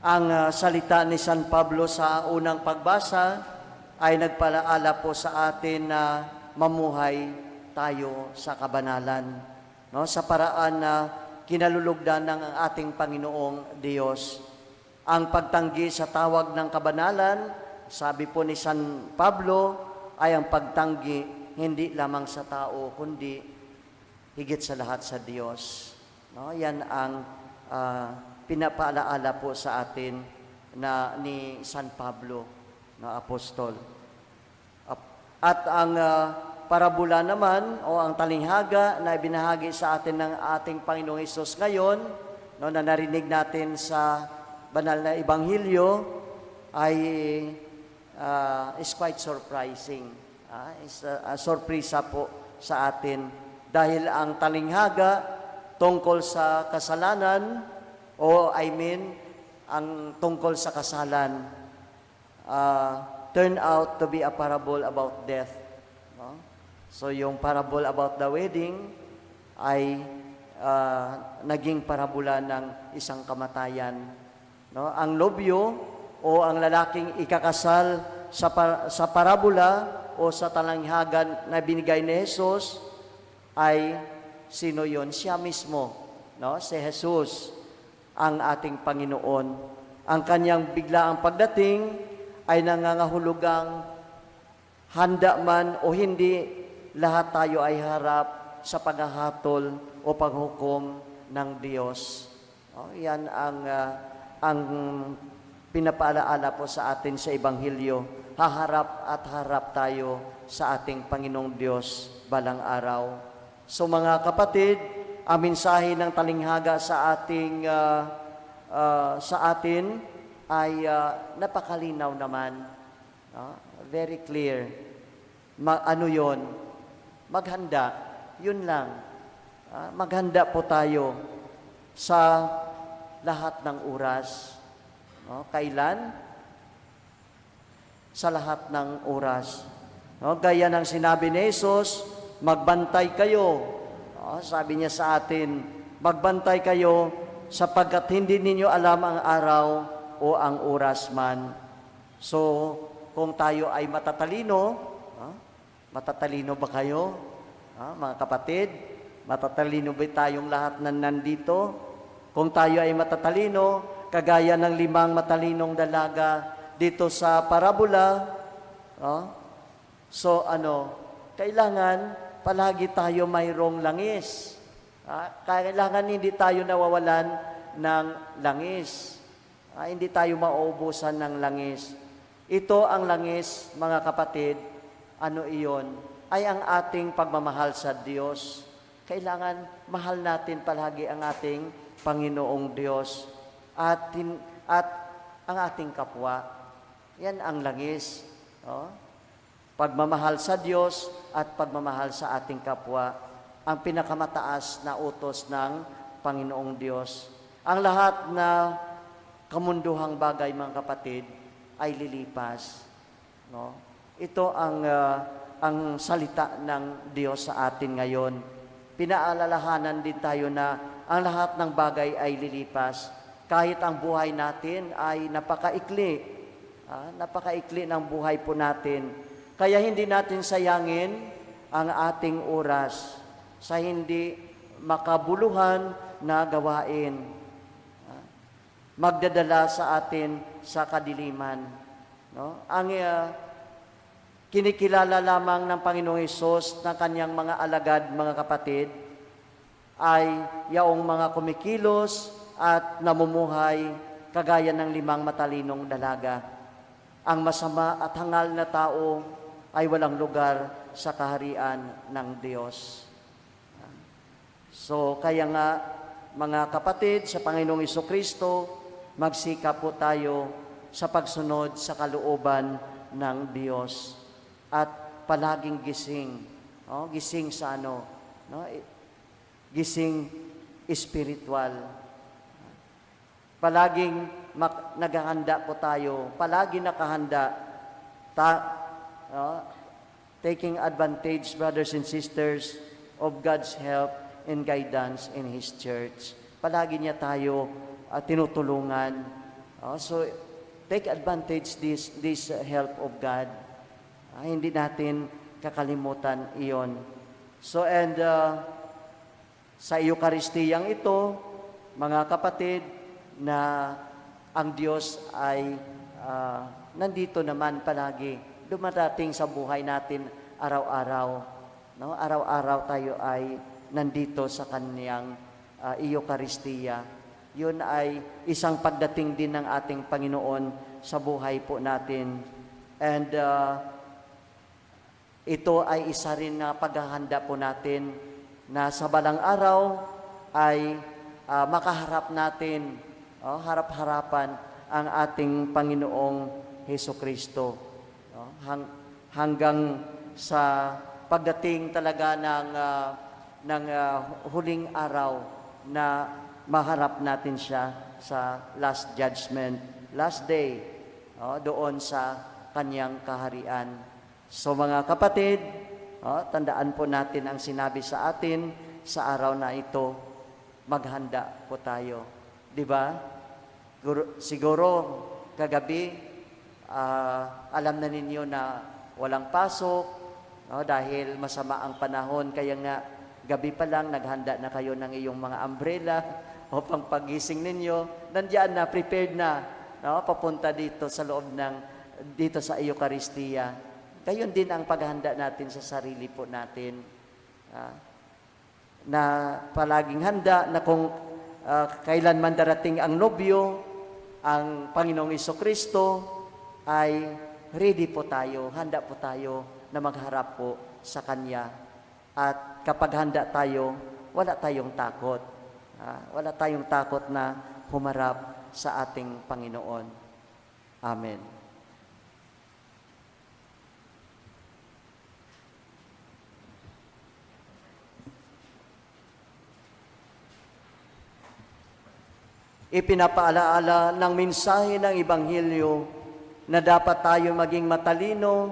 Ang salita ni San Pablo sa unang pagbasa ay nagpalaala po sa atin na mamuhay tayo sa kabanalan, no? Sa paraan na kinalulugdan ng ating Panginoong Diyos. Ang pagtanggi sa tawag ng kabanalan, sabi po ni San Pablo, ay ang pagtanggi hindi lamang sa tao, kundi higit sa lahat sa Diyos. No? Yan ang pinapaalaala po sa atin na ni San Pablo na apostol. At ang parabola naman o ang talinghaga na ibinahagi sa atin ng ating Panginoong Hesus ngayon, no, na narinig natin sa banal na Ebanghelyo ay is quite surprising. Is a sorpresa po sa atin dahil ang talinghaga tungkol sa kasalanan ang tungkol sa kasalan turn out to be a parable about death. No? So yung parable about the wedding ay naging parabola ng isang kamatayan. No? Ang nobyo o ang lalaking ikakasal sa parabola o sa talanghagan na binigay ni Jesus ay sino yon? Siya mismo, no? Si Jesus, ang ating Panginoon. Ang kanyang biglaang pagdating ay nangangahulugang handa man o hindi, lahat tayo ay harap sa paghahatol o paghukom ng Diyos. No? Yan ang pinapaalaala po sa atin sa Ebanghelyo. Haharap at harap tayo sa ating Panginoong Diyos balang araw. So mga kapatid, ang mensahe ng talinghaga sa atin ay napakalinaw naman. No? Very clear. Ano yon? Maghanda. Yun lang. Maghanda po tayo sa lahat ng oras. No? Kailan? Sa lahat ng oras. No? Gaya ng sinabi ni Jesus, magbantay kayo. Sabi niya sa atin, magbantay kayo sapagkat hindi ninyo alam ang araw o ang oras man. So, kung tayo ay matatalino, matatalino ba kayo? Mga kapatid, matatalino ba tayong lahat na nandito? Kung tayo ay matatalino, kagaya ng 5 matalinong dalaga dito sa parabola, so kailangan palagi tayo mayroong langis. Kailangan hindi tayo nawawalan ng langis. Hindi tayo mauubusan ng langis. Ito ang langis, mga kapatid, ano iyon? Ay ang ating pagmamahal sa Diyos. Kailangan mahal natin palagi ang ating Panginoong Diyos at ang ating kapwa. Yan ang langis. Pagmamahal sa Diyos at pagmamahal sa ating kapwa, ang pinakamataas na utos ng Panginoong Diyos. Ang lahat na kamunduhang bagay, mga kapatid, ay lilipas. No? Ito ang salita ng Diyos sa atin ngayon. Pinaalalahanan din tayo na ang lahat ng bagay ay lilipas. Kahit ang buhay natin ay napakaikli. Napakaikli ng buhay po natin. Kaya hindi natin sayangin ang ating oras sa hindi makabuluhan na gawain. Magdadala sa atin sa kadiliman. No? Ang kinikilala lamang ng Panginoong Hesus na kanyang mga alagad, mga kapatid, ay yaong mga kumikilos at namumuhay kagaya ng 5 matalinong dalaga. Ang masama at hangal na tao ay walang lugar sa kaharian ng Diyos. So, kaya nga, mga kapatid, sa Panginoong Jesucristo, magsikap po tayo sa pagsunod sa kalooban ng Diyos. At palaging gising. Gising sa ano? Gising spiritual. Palaging naghahanda po tayo. Palagi nakahanda. Taking advantage, brothers and sisters, of God's help and guidance in His church. Palagi niya tayo tinutulungan So, take advantage this help of God. Hindi natin kakalimutan iyon. So, and sa Eukaristiyang ito, mga kapatid, na ang Diyos ay nandito naman palagi, dumadating sa buhay natin araw-araw. No? Araw-araw tayo ay nandito sa Kanyang Eucharistiya. Yun ay isang pagdating din ng ating Panginoon sa buhay po natin. And ito ay isa rin na paghahanda po natin na sa balang araw ay makaharap natin, harap-harapan ang ating Panginoong Hesukristo. Hanggang sa pagdating talaga ng huling araw na maharap natin siya sa last judgment, last day, doon sa Kanyang kaharian. So mga kapatid, tandaan po natin ang sinabi sa atin sa araw na ito, maghanda po tayo. Di ba? Siguro kagabi, alam na ninyo na walang pasok, dahil masama ang panahon, kaya nga gabi pa lang naghanda na kayo ng iyong mga umbrella o pang pagising ninyo, nandiyan na, prepared na, papunta dito sa loob dito sa Eucharistia. Gayon din ang paghahanda natin sa sarili po natin. Na palaging handa na kung kailan man darating ang nobyo, ang Panginoong Hesukristo, ay ready po tayo, handa po tayo na magharap po sa Kanya. At kapag handa tayo, wala tayong takot. Wala tayong takot na humarap sa ating Panginoon. Amen. Ipinapaalaala ng mensahe ng Ebanghelyo na dapat tayo maging matalino